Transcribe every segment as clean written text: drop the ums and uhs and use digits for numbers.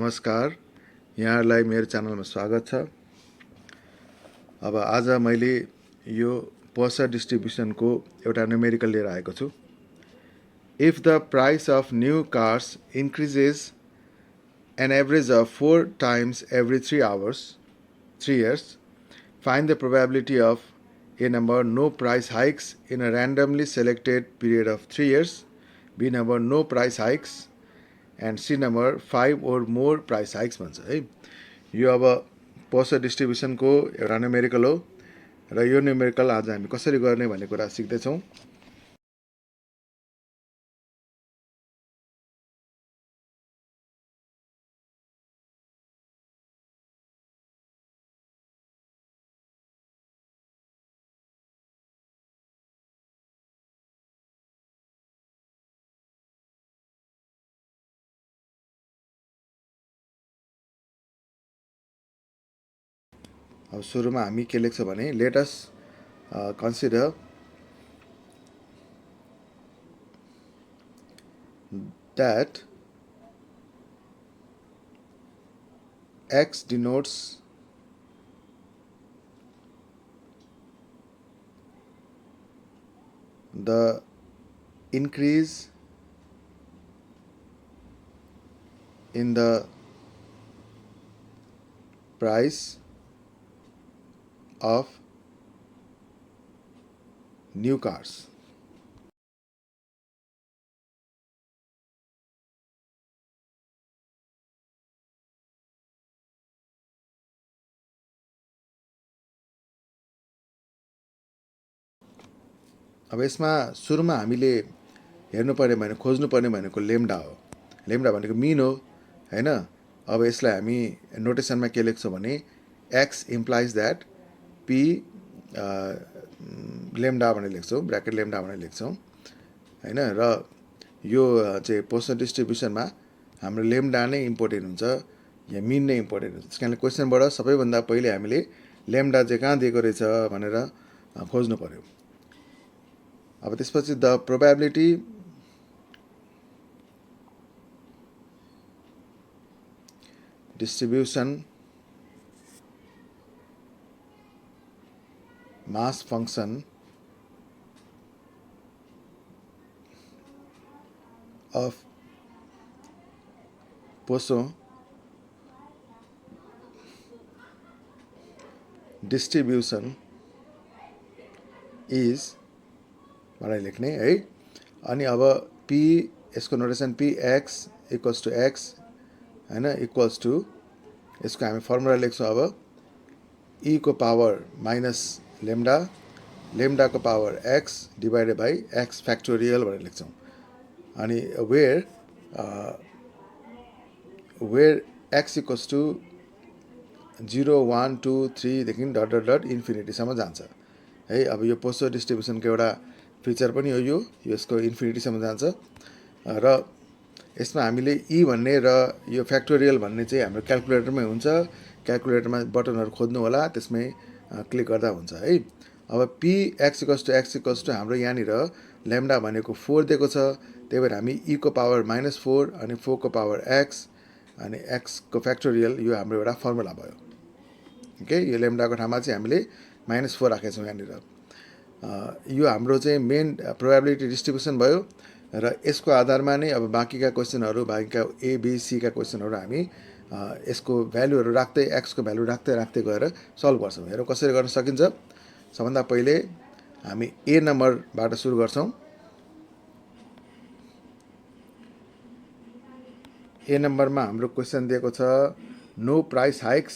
नमस्कार, यहाँहरूलाई मेरो च्यानलमा स्वागत छ। अब आज मैले यो पोर्सर डिस्ट्रिब्युसनको एउटा न्युमेरिकल लिएर आएको छु। If the price of new cars increases an average of 4 times every 3 years, find the probability of A number, no price hikes in a randomly selected period of 3 years, B number, no price hikes, and C number, 5 or more price hikes भन्छ है। यो अब पोर्सर डिस्ट्रिब्युसनको एउटा numerical हो र यो numerical आज हामी कसरी गर्ने भन्ने कुरा सिक्दैछौँ। अब सुरुमा हामी के लेख्छौँ भने let us consider that X denotes the increase in the price of new cars. अब यसमा सुरुमा हामीले हेर्नुपर्ने भने खोज्नुपर्ने भनेको लेम्डा हो। लेम्डा भनेको मिन हो हैन। अब यसलाई हामी नोटेसनमा के लेख्छौँ भने x implies that P lambda भनेर लेख्छौँ, ब्र्याकेट लेम्डा भनेर लेख्छौँ हैन। र यो चाहिँ पोर्सर डिस्ट्रिब्युसनमा हाम्रो लेम्डा नै इम्पोर्टेन्ट हुन्छ या मिन नै इम्पोर्टेन्ट हुन्छ। त्यस कारणले क्वेसनबाट सबैभन्दा पहिले हामीले लेम्डा चाहिँ कहाँ दिएको रहेछ भनेर खोज्नु पर्यो। अब त्यसपछि the probability distribution mass function of Poisson distribution is भनेर लेख्ने है। अनि अब पी यसको notation P X equals to X हैन इक्वल्स टु यसको हामी फर्मुला लेख्छौँ अब ई को पावर माइनस लेम्डा, लेम्डा को power X divided by X factorial भनेर लेख्छौँ। अनि वेयर एक्स इक्वल्स टु 0 1 2 3 देखि डट डट डट इन्फिनिटीसम्म जान्छ है। अब यो पोर्सर डिस्ट्रिब्युसनको एउटा फिचर पनि हो यो, यसको इन्फिनिटीसम्म जान्छ र यसमा हामीले ई भन्ने र यो फ्याक्टोरियल भन्ने चाहिँ हाम्रो क्यालकुलेटरमै हुन्छ। क्यालकुलेटरमा बटनहरू खोज्नु होला, त्यसमै क्लिक गर्दा हुन्छ है। अब पी एक्स इक्वल्स टु हाम्रो यहाँनिर लेम्डा भनेको 4 दिएको छ, त्यही भएर हामी ई को पावर -4 अनि 4 को पावर एक्स अनि एक्स को फ्याक्टोरियल यो हाम्रो एउटा फर्मुला भयो। ओके, यो लेम्डाको ठाउँमा चाहिँ हामीले -4 राखेका छौँ यहाँनिर। यो हाम्रो चाहिँ मेन प्रोबेबिलिटी डिस्ट्रिब्युसन भयो र यसको आधारमा नै अब बाँकीका क्वेसनहरू, बाँकीका एबिसीका क्वेसनहरू हामी यसको भ्यालुहरू राख्दै एक्सको भ्यालु राख्दै गएर सल्भ गर्छौँ। हेरौँ कसरी गर्न सकिन्छ। सबभन्दा पहिले हामी ए नम्बरबाट सुरु गर्छौँ। ए नम्बरमा हाम्रो क्वेसन दिएको छ no price hikes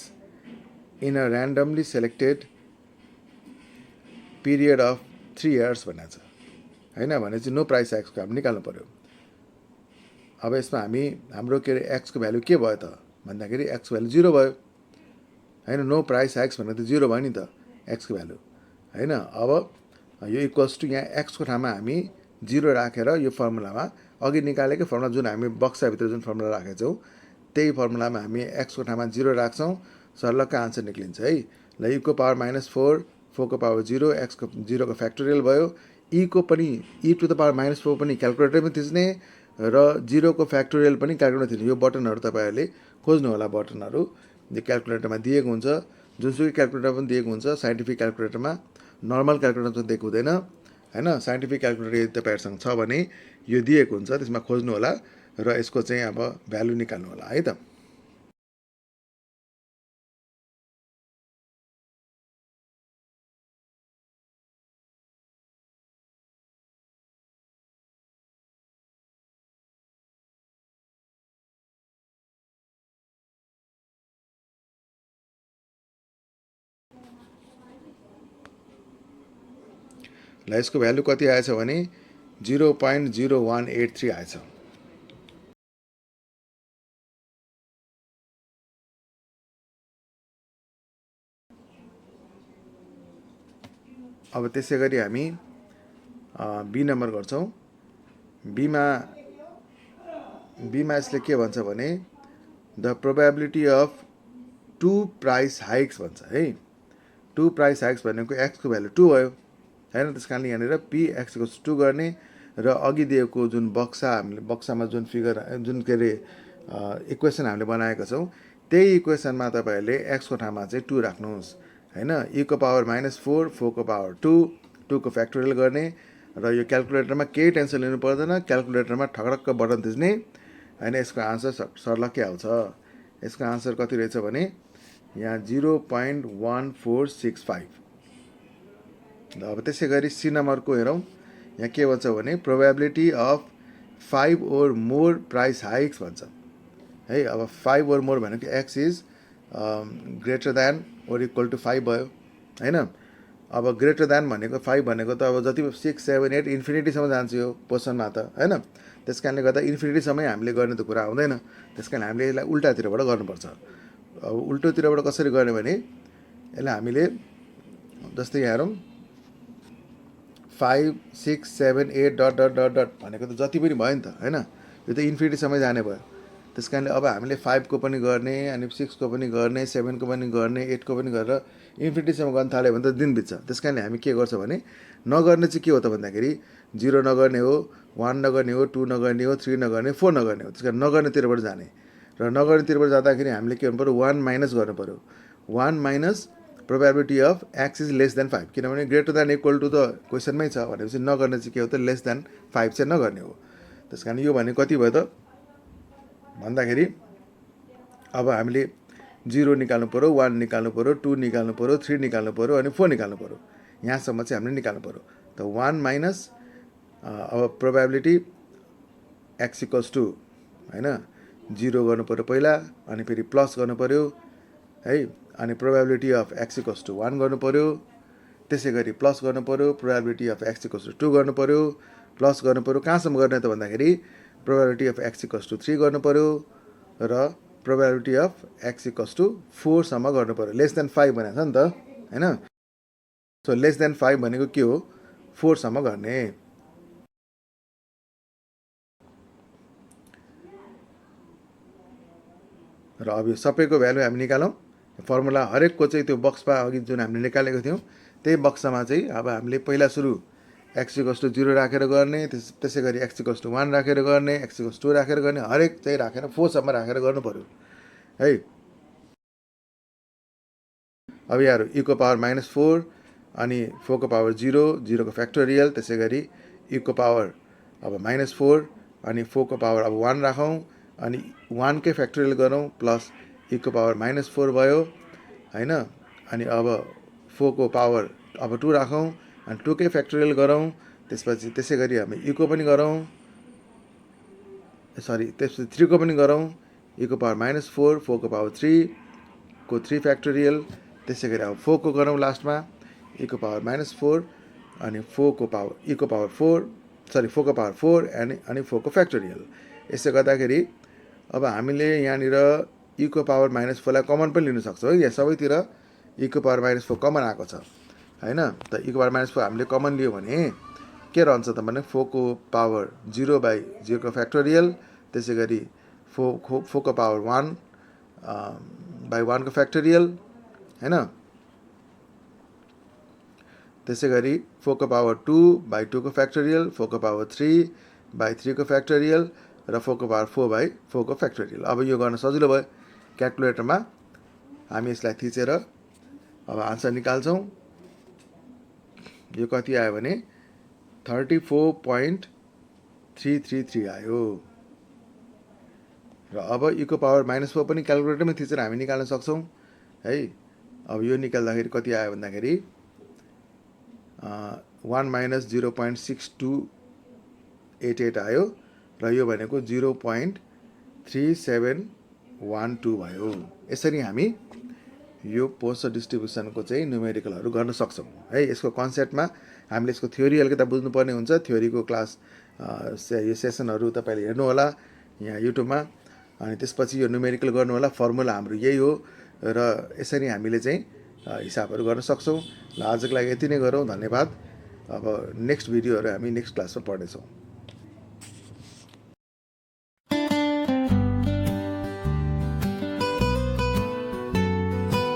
in a randomly selected period of 3 years भनेको छ हैन। भने चाहिँ नो प्राइस हाइक्सको हामी निकाल्नु पर्यो। अब यसमा हाम्रो के अरे एक्सको भ्यालु के भयो त भन्दाखेरि एक्सको भ्यालु 0 भयो हैन। नो प्राइस हाइक्स भनेको त 0 भयो नि त एक्सको भ्यालु हैन। अब यो इक्वल्स टु यहाँ एक्सको ठाउँमा हामी 0 राखेर यो फर्मुलामा अघि निकालेकै फर्मुला जुन हामी बक्साभित्र जुन फर्मुला राखेको छौँ त्यही फर्मुलामा हामी एक्सको ठाउँमा 0 राख्छौँ, सर्लक्क आन्सर निक्लिन्छ है। ल ई को पावर -4, 4 को पावर 0, एक्स को 0 को फ्याक्टोरियल भयो। ई को पनि ई टु द पावर -4 पनि क्यालकुलेटरमै थिच्ने र 0 को फ्याक्टोरियल पनि क्यालकुलेटर थिच्ने। यो बटनहरू तपाईँहरूले खोज्नु होला बटनहरू जो क्याल्कुलेटरमा दिएको हुन्छ। जुनसुकै क्याल्कुलेटर पनि दिएको हुन्छ, साइन्टिफिक क्याल्कुलेटरमा नर्मल क्याल्कुलेटर चाहिँ दिएको हुँदैन हैन। साइन्टिफिक क्याल्कुलेटर यदि तपाईँहरूसँग छ भने यो दिएको हुन्छ, त्यसमा खोज्नु होला र यसको चाहिँ अब भ्यालु निकाल्नु होला है त। ल यसको भ्यालु कति आएछ भने 0.0183 आएछ। अब त्यसै गरी हामी बी नम्बर गर्छौँ। बीमा यसले के भन्छ भने the probability of 2 price hikes भन्छ है। 2 प्राइस हाइक्स भनेको एक्सको भ्यालु 2 भयो हैन। त्यस कारणले यहाँनिर पी एक्स इक्वल्स 2 गर्ने र अघि दिएको जुन हामीले बक्सामा जुन फिगर जुन के अरे इक्वेसन हामीले बनाएका छौँ त्यही इक्वेसनमा तपाईँहरूले एक्सको ठाउँमा चाहिँ 2 राख्नुहोस् हैन। e को पावर -4, 4 को पावर 2, 2 को फ्याक्टोरियल गर्ने र यो क्याल्कुलेटरमा केही टेन्सन लिनु पर्दैन, क्याल्कुलेटरमा ठक्रक्क बटन थिच्ने हैन। यसको आन्सर सर्लक्कै आउँछ। यसको आन्सर कति रहेछ भने यहाँ 0.1465। ल अब त्यसै गरी सी नम्बरको हेरौँ। यहाँ के भन्छ भने probability of 5 or more price hikes भन्छ है। अब 5 or more भनेको X is greater than or equal to 5 भयो हैन। अब ग्रेटर देन भनेको 5 भनेको त अब जति 6, 7, 8 इन्फिनिटीसम्म जान्छ यो पोजिसनमा त हैन। त्यस कारणले गर्दा इन्फिनिटीसम्मै हामीले गर्ने त कुरा आउँदैन। त्यस कारण हामीले यसलाई उल्टातिरबाट गर्नुपर्छ। अब उल्टोतिरबाट कसरी गर्ने भने यसलाई हामीले जस्तै यहाँ हेरौँ 5, 6, 7, 8 डट डट डट डट भनेको त जति पनि भयो नि त हैन। यो त इन्फिनिटीसम्मै जाने भयो। त्यस कारणले अब हामीले 5 को पनि गर्ने अनि 6 को पनि गर्ने 7 को पनि गर्ने 8 को पनि गरेर इन्फिनिटीसम्म गर्न थाल्यो भने त दिन बित्छ। त्यस कारणले हामी के गर्छ भने नगर्ने चाहिँ के हो त भन्दाखेरि 0 नगर्ने हो, 1 नगर्ने हो, 2 नगर्ने हो, 3 नगर्ने, 4 नगर्ने हो। त्यस कारण नगर्नेतिरबाट जाने र नगर्नेतिरबाट जाँदाखेरि हामीले के गर्नु पऱ्यो 1 माइनस गर्नु पऱ्यो। 1 minus probability of x is less than 5 किनभने ग्रेटर देन इक्वल टु त क्वेसनमै छ भनेपछि नगर्ने चाहिँ के हो त लेस देन 5 चाहिँ नगर्ने हो। त्यस कारण यो भने कति भयो त भन्दाखेरि अब हामीले 0 निकाल्नु पऱ्यो, 1 निकाल्नु पऱ्यो, 2 निकाल्नु पऱ्यो, 3 निकाल्नु पऱ्यो अनि 4 निकाल्नु पऱ्यो। यहाँसम्म चाहिँ हामीले निकाल्नु पऱ्यो। त 1 माइनस अब प्रोबेबिलिटी एक्स इक्वल्स टु हैन 0 गर्नु पऱ्यो पहिला अनि फेरि प्लस गर्नु पऱ्यो है। अनि probability of X equals to 1 गर्नु पऱ्यो। त्यसै गरी प्लस गर्नु पऱ्यो। Probability of X equals to 2 गर्नु पऱ्यो। प्लस गर्नु पऱ्यो। कहाँसम्म गर्ने त भन्दाखेरि probability of X equals to 3 गर्नु पऱ्यो र probability of X equals to 4 सम्म गर्नु पऱ्यो। लेस देन 5 भनेको छ नि त हैन। सो लेस देन 5 भनेको के हो 4 सम्म गर्ने। र अब यो सबैको भ्यालु हामी निकालौँ। फर्मुला हरेकको चाहिँ त्यो बक्समा अघि जुन हामीले निकालेको थियौँ त्यही बक्समा चाहिँ अब हामीले पहिला सुरु एक्स इक्वल्स टु 0 राखेर गर्ने, त्यसै गरी एक्स इक्वल्स टु 1 राखेर गर्ने, एक्स इक्वल्स 2 राखेर गर्ने, हरेक चाहिँ राखेर 4 सम्म राखेर गर्नु पऱ्यो है। अब यहाँ e को पावर -4 अनि 4 को पावर 0, 0 को फ्याक्टोरियल, त्यसै गरी e को पावर अब -4 अनि 4 को पावर अब 1 राखौँ अनि 1 कै फ्याक्टोरियल गरौँ प्लस e को पावर -4 भयो हैन। अनि अब 4 को पावर अब 2 राखौँ अनि 2 कै फ्याक्टोरियल गरौँ। त्यसपछि त्यसै गरी हामी e को पनि गरौँ त्यसपछि 3 को पनि गरौँ। e को पावर -4, 4 को पावर 3 को 3 फ्याक्टोरियल, त्यसै गरी अब 4 को गरौँ लास्टमा e को पावर -4 अनि 4 को पावर e को पावर 4 को पावर 4 अनि 4 को फ्याक्टोरियल। यसो गर्दाखेरि अब हामीले यहाँनिर e को पावर -4 लाई कमन पनि लिन सक्छौँ है। यहाँ सबैतिर e को पावर -4 कमन आएको छ हैन। त e को पावर -4 हामीले कमन लियो भने के रहन्छ त भने 4 को पावर 0/0 को फ्याक्टोरियल, त्यसै गरी 4 को पावर 1/1 को फ्याक्टोरियल हैन। त्यसै गरी 4 को पावर 2/2 को फ्याक्टोरियल, 4 को पावर 3/3 को फ्याक्टोरियल र 4 को पावर 4/4 को फ्याक्टोरियल। अब यो गर्न सजिलो भयो। क्याल्कुलेटरमा हामी यसलाई थिचेर अब आन्सर निकाल्छौँ। यो कति आयो भने 34.333 आयो। र अब e को पावर -4 पनि क्याल्कुलेटरमै थिचेर हामी निकाल्न सक्छौँ है। अब यो निकाल्दाखेरि कति आयो भन्दाखेरि 1 - 0.6288 आयो र यो भनेको 0.3712 भयो। यसरी हामी यो पोस्चर डिस्ट्रिब्युसनको चाहिँ न्युमेरिकलहरू गर्न सक्छौँ है। यसको कन्सेप्टमा हामीले यसको थ्योरी अलिकति बुझ्नुपर्ने हुन्छ। थ्योरीको क्लास यो सेसनहरू तपाईँले हेर्नु होला यहाँ युट्युबमा। अनि त्यसपछि यो न्युमेरिकल गर्नु होला। फर्मुला हाम्रो यही हो र यसरी हामीले चाहिँ हिसाबहरू गर्न सक्छौँ। ल आजको लागि यति नै गरौँ। धन्यवाद। अब नेक्स्ट भिडियोहरू हामी नेक्स्ट क्लासमा पढ्नेछौँ।